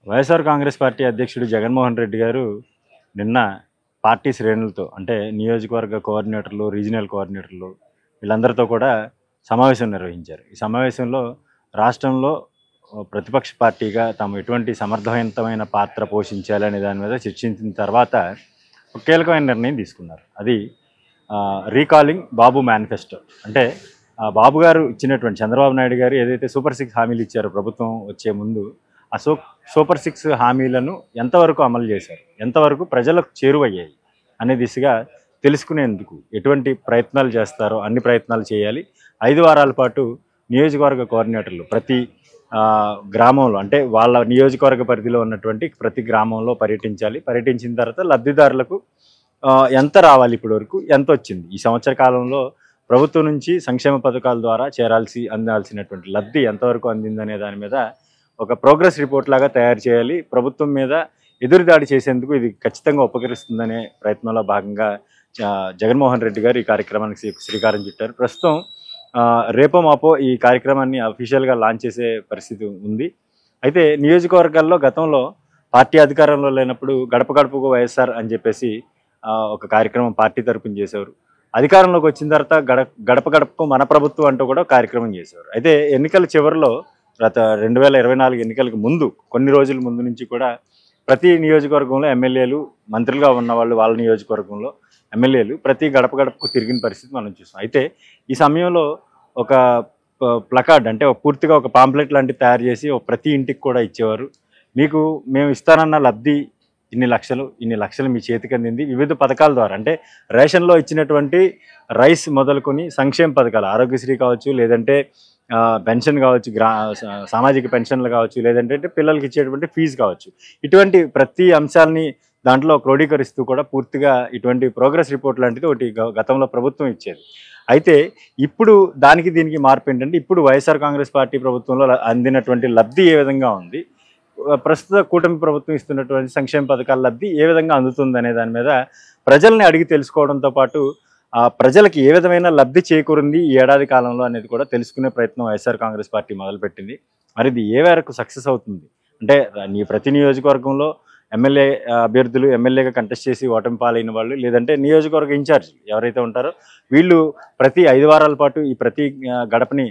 YSR Congress party అధ్యక్షుడు జగన్మోహన్ రెడ్డి గారు నిన్న పార్టీ శ్రేణులతో అంటే నియోజకవర్గ కోఆర్డినేటర్లు, రీజనల్ కోఆర్డినేటర్లు వీళ్ళందరితో కూడా సమావేశం నిర్వహించారు. ఈ సమావేశంలో రాష్ట్రంలో ప్రతిపక్ష పార్టీగా తాము ఎటువంటి సమర్థవంతమైన పాత్ర పోషించాలనే దాని మీద చర్చించిన తర్వాత ఒక కీలకమైన నిర్ణయం తీసుకున్నారు. అది రీకాలింగ్ బాబు మేనిఫెస్టో. అంటే బాబు గారు ఇచ్చినటువంటి చంద్రబాబు నాయుడు గారు ఏదైతే సూపర్ 6 హామీలు ఇచ్చారో ప్రభుత్వం వచ్చే ముందు, ఆ సూపర్ 6 హామీలను ఎంతవరకు అమలు చేశారు, ఎంతవరకు ప్రజలకు చేరువయ్యాయి అనే దిశగా తెలుసుకునేందుకు ఎటువంటి ప్రయత్నాలు చేస్తారో అన్ని ప్రయత్నాలు చేయాలి. 5 వారాల పాటు నియోజకవర్గ కోఆర్డినేటర్లు ప్రతి గ్రామంలో అంటే వాళ్ళ నియోజకవర్గ పరిధిలో ఉన్నటువంటి ప్రతి గ్రామంలో పర్యటించాలి. పర్యటించిన తర్వాత లబ్ధిదారులకు ఎంత రావాలి, ఇప్పటి వరకు ఎంత వచ్చింది, ఈ సంవత్సర కాలంలో ప్రభుత్వం నుంచి సంక్షేమ పథకాల ద్వారా అందాల్సినటువంటి లబ్ధి ఎంతవరకు అందిందనే దాని మీద ఒక ప్రోగ్రెస్ రిపోర్ట్ లాగా తయారు చేయాలి. ప్రభుత్వం మీద ఎదురుదాడి చేసేందుకు ఇది ఖచ్చితంగా ఉపకరిస్తుందనే ప్రయత్నంలో భాగంగా జగన్మోహన్ రెడ్డి గారు ఈ కార్యక్రమానికి శ్రీకారం చుట్టారు. ప్రస్తుతం రేపో మాపో ఈ కార్యక్రమాన్ని అఫీషియల్గా లాంచ్ చేసే పరిస్థితి ఉంది. అయితే నియోజకవర్గాల్లో గతంలో పార్టీ అధికారంలో లేనప్పుడు గడప గడపకు వైఎస్ఆర్ అని చెప్పేసి ఒక కార్యక్రమం పార్టీ తరపున చేసేవారు. అధికారంలోకి వచ్చిన తర్వాత గడప గడపకు మన ప్రభుత్వం అంటూ కూడా కార్యక్రమం చేసేవారు. అయితే ఎన్నికల చివరిలో 2024 ఎన్నికలకు ముందు కొన్ని రోజుల ముందు నుంచి కూడా ప్రతి నియోజకవర్గంలో ఎమ్మెల్యేలు, మంత్రులుగా ఉన్నవాళ్ళు వాళ్ళ నియోజకవర్గంలో ఎమ్మెల్యేలు ప్రతి గడప గడపకు తిరిగిన పరిస్థితి మనం చూస్తాం. అయితే ఈ సమయంలో ఒక ప్లకార్డ్ అంటే పూర్తిగా ఒక పాంప్లెట్ లాంటివి తయారు చేసి ప్రతి ఇంటికి కూడా ఇచ్చేవారు. మీకు మేము ఇస్తానన్న లబ్ధి ఇన్ని లక్షలు మీ చేతికి అందింది. వివిధ పథకాల ద్వారా అంటే రేషన్లో ఇచ్చినటువంటి రైస్ మొదలుకొని సంక్షేమ పథకాలు, ఆరోగ్యశ్రీ కావచ్చు, లేదంటే పెన్షన్ కావచ్చు, సామాజిక పెన్షన్లు కావచ్చు, లేదంటే పిల్లలకి ఇచ్చేటువంటి ఫీజు కావచ్చు, ఇటువంటి ప్రతి అంశాలని దాంట్లో క్రోడీకరిస్తూ కూడా పూర్తిగా ఇటువంటి ప్రోగ్రెస్ రిపోర్ట్ లాంటిది ఒకటి గతంలో ప్రభుత్వం ఇచ్చేది. అయితే ఇప్పుడు దీనికి మార్పు ఏంటంటే ఇప్పుడు వైఎస్ఆర్ కాంగ్రెస్ పార్టీ ప్రభుత్వంలో అందినటువంటి లబ్ధి ఏ విధంగా ఉంది, ప్రస్తుత కూటమి ప్రభుత్వం ఇస్తున్నటువంటి సంక్షేమ పథకాల లబ్ధి ఏ విధంగా అందుతుంది అనే దాని మీద ప్రజల్ని అడిగి తెలుసుకోవడంతో పాటు ప్రజలకి ఏ విధమైన లబ్ధి చేకూరింది ఈ ఏడాది కాలంలో అనేది కూడా తెలుసుకునే ప్రయత్నం వైఎస్ఆర్ కాంగ్రెస్ పార్టీ మొదలుపెట్టింది. మరి ఇది ఏ మేరకు సక్సెస్ అవుతుంది అంటే ప్రతి నియోజకవర్గంలో ఎమ్మెల్యే అభ్యర్థులు ఎమ్మెల్యేగా కంటెస్ట్ చేసి ఓటమి పాలైన వాళ్ళు, లేదంటే నియోజకవర్గ ఇన్ఛార్జ్ ఎవరైతే ఉంటారో వీళ్ళు ప్రతి 5 వారాల పాటు ఈ ప్రతి గడపని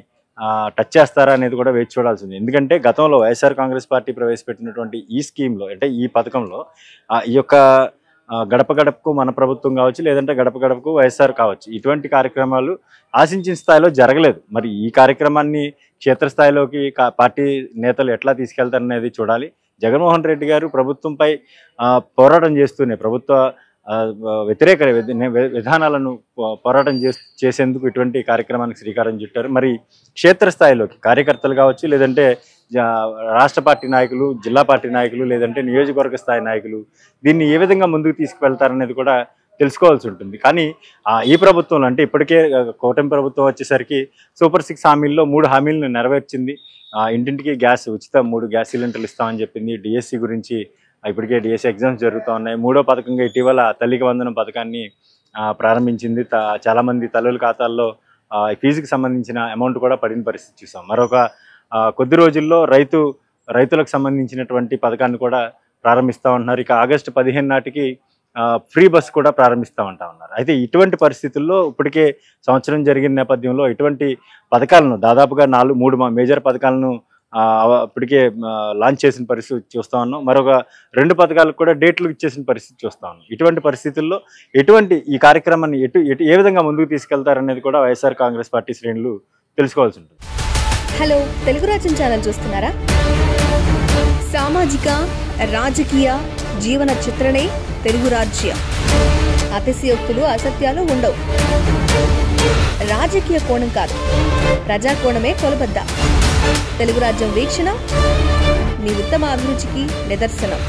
టచ్ చేస్తారా అనేది కూడా వేచి చూడాల్సింది. ఎందుకంటే గతంలో వైఎస్ఆర్ కాంగ్రెస్ పార్టీ ప్రవేశపెట్టినటువంటి ఈ స్కీమ్లో అంటే ఈ పథకంలో ఈ యొక్క గడప గడపకు మన ప్రభుత్వం కావచ్చు, లేదంటే గడప గడపకు వైఎస్ఆర్ కావచ్చు, ఇటువంటి కార్యక్రమాలు ఆశించిన స్థాయిలో జరగలేదు. మరి ఈ కార్యక్రమాన్ని క్షేత్రస్థాయిలోకి పార్టీ నేతలు ఎట్లా తీసుకెళ్తారనేది చూడాలి. జగన్మోహన్ రెడ్డి గారు ప్రభుత్వంపై పోరాటం చేస్తూనే ప్రభుత్వ వ్యతిరేక విధానాలను పోరాటం చేసేందుకు ఇటువంటి కార్యక్రమానికి శ్రీకారం చుట్టారు. మరి క్షేత్రస్థాయిలోకి కార్యకర్తలు కావచ్చు, లేదంటే రాష్ట్ర పార్టీ నాయకులు, జిల్లా పార్టీ నాయకులు, లేదంటే నియోజకవర్గ స్థాయి నాయకులు దీన్ని ఏ విధంగా ముందుకు తీసుకువెళ్తారనేది కూడా తెలుసుకోవాల్సి ఉంటుంది. కానీ ఈ ప్రభుత్వంలో అంటే ఇప్పటికే కూటమి ప్రభుత్వం వచ్చేసరికి సూపర్ 6 హామీల్లో 3 హామీలను నెరవేర్చింది. ఇంటింటికి గ్యాస్ ఉచిత 3 గ్యాస్ సిలిండర్లు ఇస్తామని చెప్పింది. డిఎస్సి గురించి ఇప్పటికే డిఎస్సి ఎగ్జామ్స్ జరుగుతూ ఉన్నాయి. 3వ పథకంగా ఇటీవల తల్లికి వందనం పథకాన్ని ప్రారంభించింది. చాలామంది తల్లుల ఖాతాల్లో ఫీజుకి సంబంధించిన అమౌంట్ కూడా పడిన పరిస్థితి చూసాం. మరొక కొద్ది రోజుల్లో రైతులకు సంబంధించినటువంటి పథకాన్ని కూడా ప్రారంభిస్తూ ఉంటున్నారు. ఇక ఆగస్టు 15 నాటికి ఫ్రీ బస్ కూడా ప్రారంభిస్తూ ఉన్నారు. అయితే ఇటువంటి పరిస్థితుల్లో ఇప్పటికే సంవత్సరం జరిగిన నేపథ్యంలో ఇటువంటి పథకాలను దాదాపుగా 3 మేజర్ పథకాలను ఇప్పటికే లాంచ్ చేసిన పరిస్థితి చూస్తూ ఉన్నాం. మరొక 2 పథకాలకు కూడా డేట్లు ఇచ్చేసిన పరిస్థితి చూస్తూ ఉన్నాం. ఇటువంటి పరిస్థితుల్లో ఈ కార్యక్రమాన్ని ఏ విధంగా ముందుకు తీసుకెళ్తారనేది కూడా వైఎస్ఆర్ కాంగ్రెస్ పార్టీ శ్రేణులు తెలుసుకోవాల్సి ఉంటుంది. హలో, తెలుగు రాజ్యం ఛానల్ చూస్తున్నారా? సామాజిక, రాజకీయ, జీవన చిత్రణే తెలుగు రాజ్యం. అతిశయోక్తులు, అసత్యాలు ఉండవు. రాజకీయ కోణం కాదు, ప్రజా కోణమే కొలబద్ద. తెలుగు రాజ్యం వీక్షణ మీ ఉత్తమ అభిరుచికి నిదర్శనం.